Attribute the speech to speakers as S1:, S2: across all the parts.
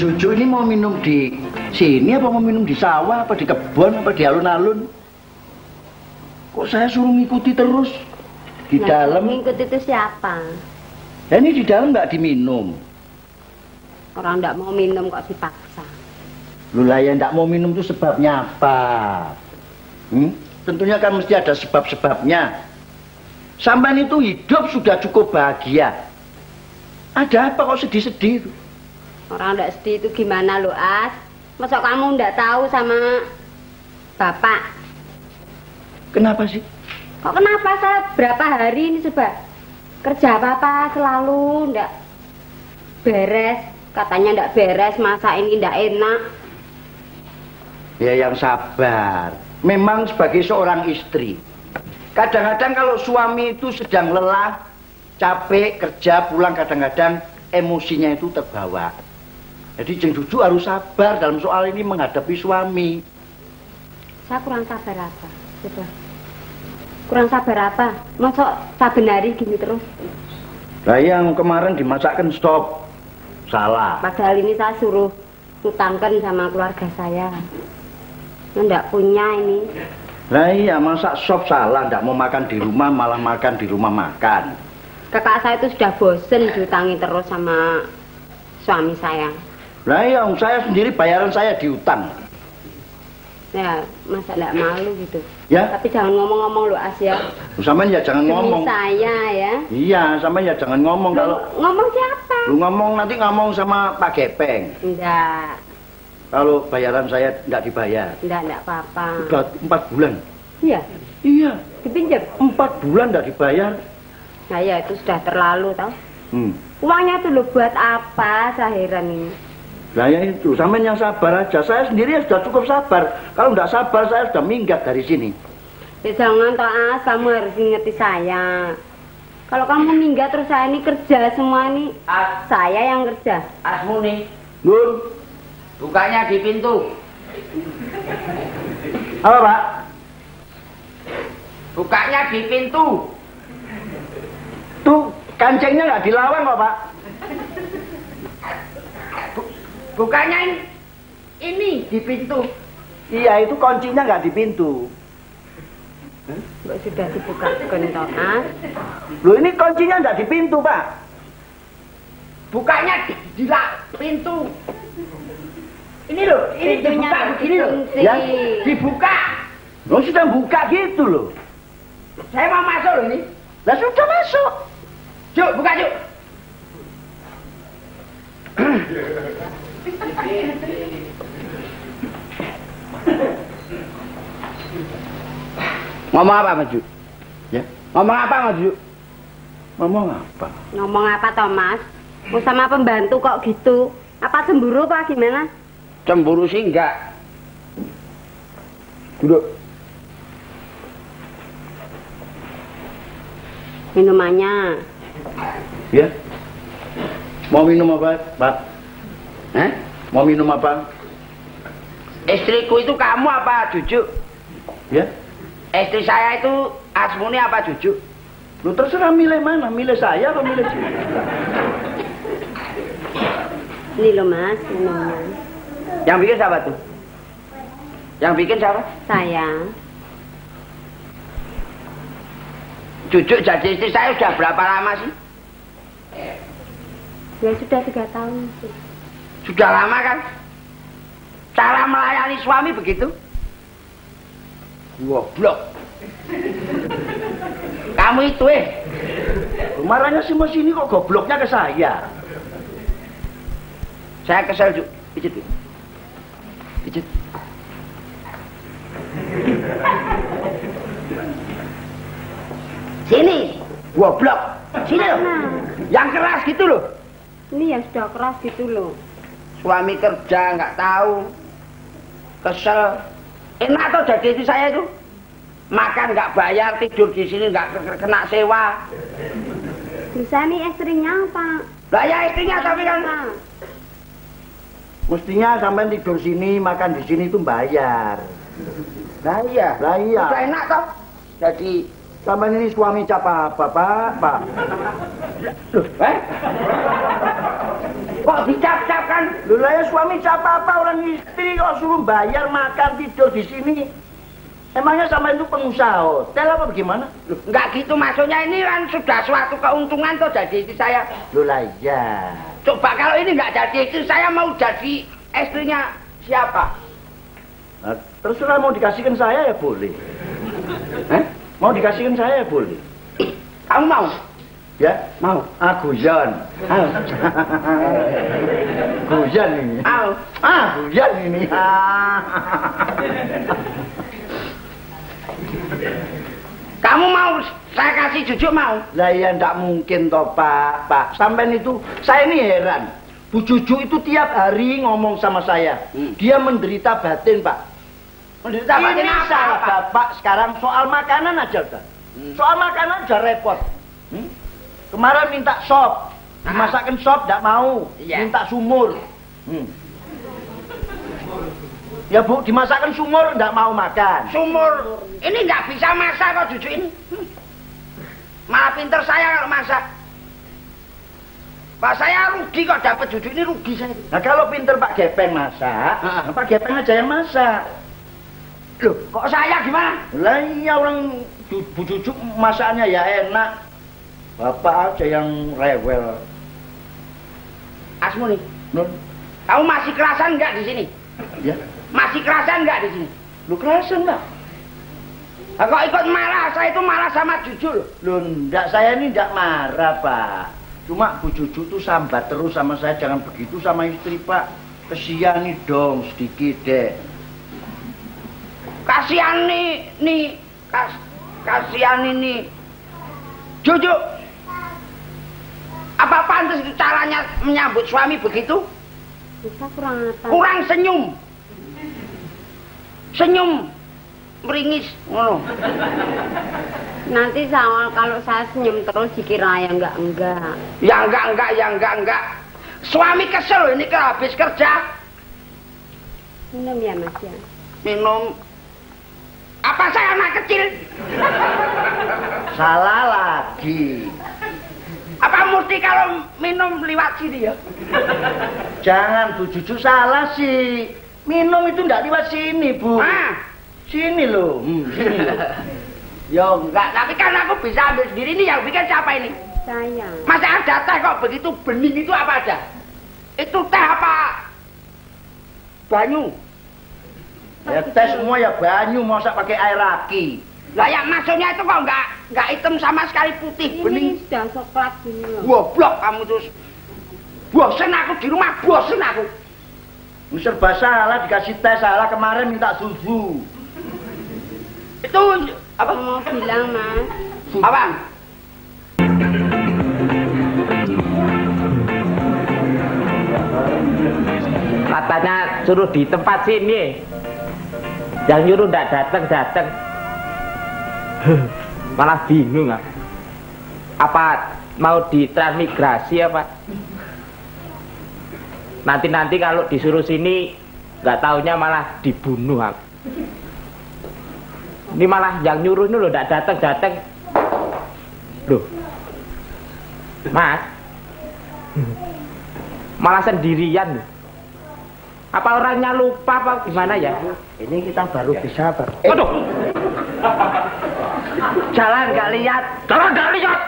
S1: Cucu ini mau minum di sini apa mau minum di sawah apa di kebun apa di alun-alun? Kok saya suruh ngikuti terus di dalam?
S2: Ngikuti itu siapa?
S1: Ya ini di dalam nggak diminum.
S2: Orang nggak mau minum kok dipaksa.
S1: Lu lah yang nggak mau minum itu sebabnya apa? Tentunya kan mesti ada sebab-sebabnya. Sampean itu hidup sudah cukup bahagia. Ada apa kok sedih-sedih itu?
S2: Orang ndak sedih itu gimana lo, As? Masa kamu ndak tahu sama Bapak?
S1: Kenapa sih?
S2: Kok kenapa? Saya berapa hari ini coba kerja apa-apa selalu ndak beres. Katanya ndak beres, masa ini ndak enak.
S1: Ya yang sabar. Memang sebagai seorang istri, kadang-kadang kalau suami itu sedang lelah, capek, kerja, pulang kadang-kadang emosinya itu terbawa. Jadi Jeng Cucu harus sabar dalam soal ini menghadapi suami.
S2: Saya kurang sabar apa? Coba. Kurang sabar apa? Masa saben hari gini terus?
S1: Nah yang kemarin dimasakkan stop. Salah.
S2: Padahal ini saya suruh utangkan sama keluarga saya. Nggak punya ini.
S1: Nah iya masak sop salah. Nggak mau makan di rumah malah makan di rumah makan.
S2: Kakak saya itu sudah bosen diutangi terus sama suami saya.
S1: Nah iya, saya sendiri bayaran saya diutang.
S2: Ya, masa nggak malu gitu.
S1: Ya.
S2: Tapi jangan ngomong-ngomong lo, As ya.
S1: Sama ya jangan ngomong.
S2: Saya ya.
S1: Iya, sama ya jangan ngomong kalau.
S2: Ngomong siapa?
S1: Lu ngomong nanti ngomong sama Pak Gepeng.
S2: Enggak.
S1: Kalau bayaran saya nggak dibayar.
S2: Enggak apa-apa.
S1: Udah 4 bulan.
S2: Iya.
S1: Iya.
S2: Dipinjam.
S1: 4 bulan nggak dibayar.
S2: Nah ya itu sudah terlalu tau. Uangnya tuh lo buat apa? Saya heran ini.
S1: Nah ya itu, sampean yang sabar aja. Saya sendiri ya sudah cukup sabar. Kalau nggak sabar saya sudah minggat dari sini.
S2: Ya jangan toh, As, kamu harus ingetin saya. Kalau kamu minggat terus saya ini kerja semua nih.
S3: As,
S2: saya yang kerja.
S3: Asmu nih.
S1: Nur,
S3: Bukanya di pintu.
S1: apa Pak?
S3: Bukanya di pintu.
S1: Tuh kancingnya nggak dilawan kok Pak.
S3: Bukanya ini di pintu.
S1: Iya itu kuncinya nggak di pintu.
S2: Mbak sudah dibukakan toh, As.
S1: Loh ini kuncinya nggak di pintu Pak.
S3: Bukanya di pintu. Ini loh, ini dibuka begini loh.
S1: Ya,
S3: dibuka.
S1: Loh sudah buka gitu loh.
S3: Saya mau masuk loh ini.
S1: Lah sudah masuk.
S3: Yuk, buka yuk.
S1: Ngomong apa Maju? Ya.
S3: Ngomong apa Maju?
S1: Ngomong apa?
S2: Ngomong apa toh, Mas? Mau sama pembantu kok gitu? Apa cemburu apa gimana?
S3: Cemburu sih enggak.
S1: Duduk.
S2: Minumannya.
S1: Ya. Mau minum apa, Pak? Mau minum apa?
S3: Istriku itu kamu apa, Cucu?
S1: Ya?
S3: Istri saya itu Asmuni apa Jujuk?
S1: Lu terserah milih mana, milih saya atau milih sini?
S2: Ini loh Mas, minumnya.
S3: Yang bikin siapa tuh? Yang bikin siapa?
S2: Saya.
S3: Jujuk jadi istri saya sudah berapa lama sih?
S2: Ya sudah 3 tahun sih.
S3: Sudah lama kan? Cara melayani suami begitu? Goblok. Kamu itu
S1: Marahnya si Mas ini kok gobloknya ke saya.
S3: Saya kesel Juk. Pijit. Pijit. Sini, goblok. Sini loh. Yang keras gitu loh.
S2: Ini yang sudah keras gitu loh.
S3: Suami kerja nggak tahu, kesel. Enak tuh jadi istri saya itu. Makan nggak bayar, tidur di sini nggak kena sewa.
S2: Bisa nih istrinya apa?
S3: Lah ya istrinya tapi kan.
S1: Mestinya sampai tidur sini, makan di sini itu bayar.
S3: Lah iya.
S1: Lah iya.
S3: Udah enak toh. Jadi
S1: sampai ini suami cap apa, Pak?
S3: loh, kok dicap-cap kan?
S1: Loh lah ya suami cap apa, orang istri kok suruh bayar, makan, tidur di sini. Emangnya sama itu pengusaha hotel apa bagaimana?
S3: Loh, enggak gitu maksudnya, ini kan sudah suatu keuntungan tuh jadi istri saya.
S1: Loh lah iya.
S3: Coba kalau ini nggak jadi istri saya, mau jadi istrinya siapa?
S1: Nah, terserah mau dikasihkan saya ya boleh. Mau dikasihkan saya ya boleh.
S3: Kamu mau?
S1: Ya?
S3: Mau.
S1: Guyon. Guyon ini. Guyon ini.
S3: Kamu mau saya kasih Jujuk mau?
S1: Lah ya ndak mungkin toh Pak. Sampean itu, saya ini heran. Bu Jujuk itu tiap hari ngomong sama saya. Dia menderita batin Pak.
S3: Menderita batin
S1: ini
S3: apa?
S1: salah Bapak sekarang soal makanan aja udah. Soal makanan udah repot. Kemarin minta sop, dimasakkan sop ndak mau.
S3: Iya.
S1: Minta sumur. Ya Bu, dimasakkan sumur ndak mau makan.
S3: Sumur. Ini nggak bisa masak kok Jujuk ini. Malah pinter saya kalau masak. Pak saya rugi kok dapat Jujuk ini, rugi saya.
S1: Nah kalau pinter Pak Gepeng masak, Pak Gepeng aja yang masak.
S3: Loh, kok saya gimana?
S1: Lah iya orang Bu Jujuk masakannya ya enak. Bapak aja yang rewel.
S3: Asmuni,
S1: Nun,
S3: kamu masih kerasan nggak di sini?
S1: ya.
S3: Masih kerasan nggak di sini?
S1: Lu kerasan lah.
S3: Nah, kok ikut marah? Saya itu marah sama Jujuk loh.
S1: Lu ndak, saya ini ndak marah Pak. Cuma Bu Jujuk tuh sambat terus sama saya, jangan begitu sama istri Pak. Kesian nih dong sedikit deh.
S3: Kasihan nih, kasihan ini. Jujuk, apa pantas itu caranya menyambut suami begitu?
S2: Bisa kurang apa?
S3: Kurang senyum. Senyum meringis ngono.
S2: Nanti kalau saya senyum terus dikira ya enggak.
S3: Ya enggak. Suami kesel ini kalau habis kerja.
S2: Minum ya Mas ya.
S3: Minum. Apa saya anak kecil?
S1: Salah lagi.
S3: Apa mesti kalau minum liwat sini ya?
S1: Jangan Bu Jujuk salah sih. Minum itu ndak liwat sini Bu. Sini loh. Sini loh.
S3: Ya enggak, tapi kan aku bisa ambil sendiri. Ini yang bikin siapa ini?
S2: Saya.
S3: Masa ada teh kok begitu bening itu apa ada? Itu teh apa? Banyu.
S1: Ya teh semua ya banyu, masa pakai air aki.
S3: Lah ya maksudnya itu kok enggak hitam sama sekali, putih bening.
S2: Ini sudah coklat gini loh.
S3: Goblok kamu terus. Bosen aku di rumah, bosen aku.
S1: Serba salah, dikasih teh salah, kemarin minta susu.
S3: Itu apa?
S2: Mau bilang Mas.
S3: Apa?
S4: Katanya suruh di tempat sini. Yang nyuruh ndak datang. Malah bingung ah. Apa mau ditransmigrasi apa? Nanti kalau disuruh sini nggak taunya malah dibunuh aku. Ini malah yang nyuruh ini loh, ndak datang. Loh. Mas. Malah sendirian loh. Apa orangnya lupa apa gimana ya?
S3: Ini kita baru bisa
S4: Waduh.
S3: jalan nggak lihat.
S4: Jalan nggak lihat.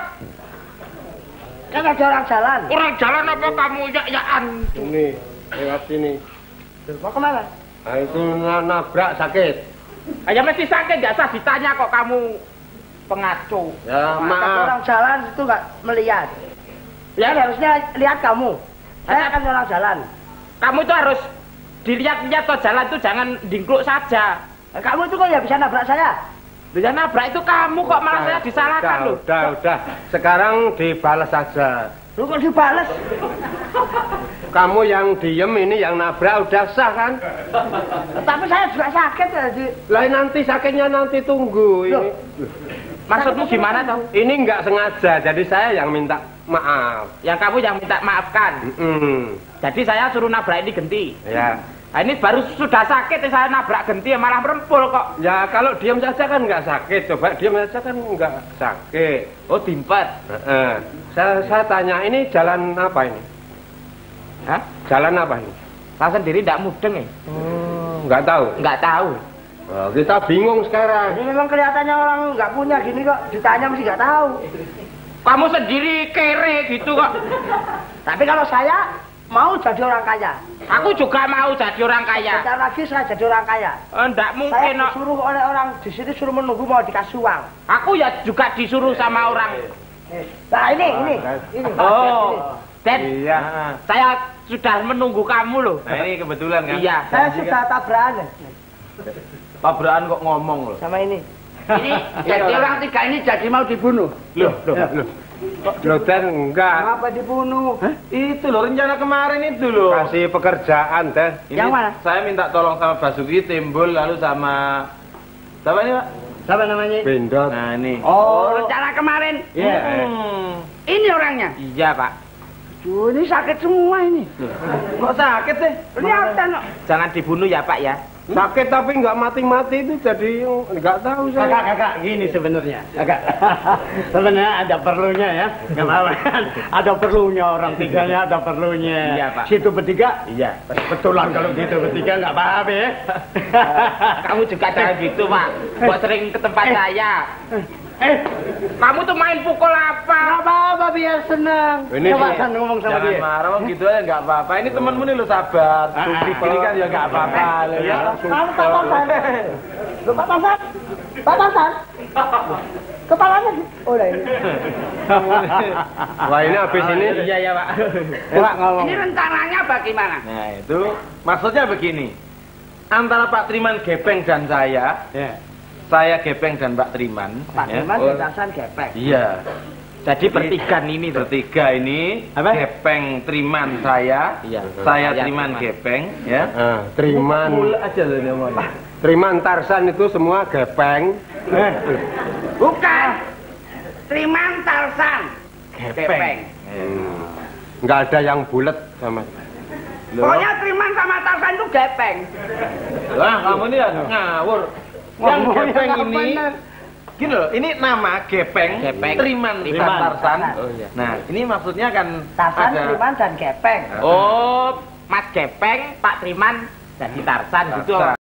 S3: Kan ada orang jalan.
S4: Orang jalan apa kamu ya-yaan?
S5: Ini, lewat sini.
S3: Mau kemana?
S5: Nah, itu nabrak sakit.
S4: Ya mesti sakit, nggak usah ditanya kok kamu pengacu.
S5: Ya,
S3: Ada
S5: maaf.
S3: orang jalan itu nggak melihat. Ya harusnya lihat kamu. Saya kan orang jalan.
S4: Kamu itu harus dilihat-lihat toh, jalan itu jangan dingkluk saja.
S3: Kamu itu kok ya bisa nabrak saya?
S4: Bisa nabrak itu kamu kok malah saya disalahkan loh.
S5: Udah. Sekarang dibalas saja.
S3: Lu kok dibales?
S5: Kamu yang diem ini yang nabrak udah sah kan?
S3: Tapi saya juga sakit ya.
S5: Lah nanti sakitnya nanti tunggu ini.
S4: Maksudmu gimana toh?
S5: Ini nggak sengaja, jadi saya yang minta maaf.
S4: Yang kamu yang minta maafkan. Jadi saya suruh nabrak ini genti.
S5: Ya.
S4: Nah, ini baru sudah sakit saya nabrak genti malah merempul kok.
S5: Ya kalau diam saja kan nggak sakit. Coba diam saja kan nggak sakit.
S4: Oh dimpet.
S5: Saya tanya ini jalan apa ini?
S4: Hah?
S5: Jalan apa ini?
S4: Saya sendiri tidak mudeng ya.
S5: Nggak tahu.
S4: Nggak tahu.
S5: Oh, kita bingung sekarang.
S3: Ini memang kelihatannya orang nggak punya gini kok. Ditanya mesti nggak tahu.
S4: Kamu sendiri kere gitu kok.
S3: Tapi kalau saya mau jadi orang kaya.
S4: Aku juga mau jadi orang kaya.
S3: Bentar lagi saya jadi orang kaya.
S4: Enggak
S3: Saya
S4: mungkin kok.
S3: disuruh oleh orang di sini suruh menunggu mau dikasih uang.
S4: Aku ya juga disuruh sama orang.
S3: Nah ini.
S4: Oh, Dad.
S5: Iya.
S4: Saya sudah menunggu kamu loh.
S6: Nah ini kebetulan kan?
S4: Iya.
S3: Saya sudah tabrakan
S6: Tabrakan kok ngomong loh.
S3: sama ini.
S1: Ini jadi orang tiga ini jadi mau dibunuh.
S5: Loh. Loh, Dan enggak.
S3: Kenapa dibunuh?
S6: Itu loh rencana kemarin itu loh.
S5: Kasih pekerjaan, Dan.
S6: Ini
S3: Yang mana?
S6: Saya minta tolong sama Basuki, Timbul, lalu sama siapa ini Pak?
S3: Siapa namanya?
S5: Bendot.
S6: Nah ini.
S3: Oh,
S1: Rencana kemarin.
S6: Iya.
S1: Ini orangnya.
S4: Iya Pak.
S3: Duh, ini sakit semua ini.
S6: Kok sakit deh?
S3: Kelihatan kok.
S4: Jangan dibunuh ya Pak ya.
S5: Sakit tapi nggak mati-mati itu jadi nggak tahu saya.
S7: Kakak, gini sebenarnya. Kakak, sebenarnya ada perlunya ya. Nggak apa-apa. Ada perlunya orang tiganya, ada perlunya.
S4: Iya, Pak.
S7: Situ bertiga?
S4: Iya.
S7: Betulan kalau gitu bertiga nggak apa-apa ya.
S4: Kamu juga jangan gitu Pak. Buat sering ke tempat saya. Kamu tuh main pukul apa?
S3: Nggak apa-apa biar senang.
S5: Ini
S7: Coba
S5: sih,
S7: San ngomong sama
S6: Jangan
S7: dia.
S6: marah, Bang, gitu aja nggak apa-apa. Ini temenmu nih lo sabar. Ini kan ya nggak apa-apa.
S7: Iya.
S3: Kamu papasan. Lu papasan? Papasan? Kepalanya oh lah ini.
S5: Wah ini habis ini.
S4: Iya ya Pak.
S7: Coba ngomong.
S1: Ini rencananya bagaimana?
S6: Nah itu maksudnya begini. Antara Pak Triman Gepeng dan saya Gepeng dan Pak Triman.
S3: Pak
S6: ya.
S3: Diman
S6: Oh,
S3: bentasan gepeng.
S6: Iya.
S4: Jadi bertiga ini tuh.
S6: Bertiga ini
S7: Apa?
S6: Gepeng Triman saya,
S4: Iya.
S6: saya
S4: Saya
S6: Triman
S4: Triman.
S6: Gepeng, ya.
S5: Triman.
S6: Mula aja loh dia mau.
S5: Triman Tarsan itu semua gepeng.
S1: Bukan. Triman Tarsan.
S6: Gepeng.
S5: Nggak ada yang bulat sama.
S1: Pokoknya Triman sama Tarsan itu gepeng.
S6: Lah kamu ini ya ngawur. Yang
S7: Ngomongnya
S6: Gepeng
S7: nggak
S6: ini
S7: bener.
S6: gini loh, ini nama Gepeng,
S4: Gepeng.
S6: Triman,
S4: Triman.
S6: Tarsan.
S4: Oh, iya.
S6: Nah, ini maksudnya kan
S3: Tarsan,
S6: ada
S3: Triman dan gepeng.
S4: Oh, Mas Gepeng, Pak Triman, jadi Tarsan gitu.
S6: Tarsan.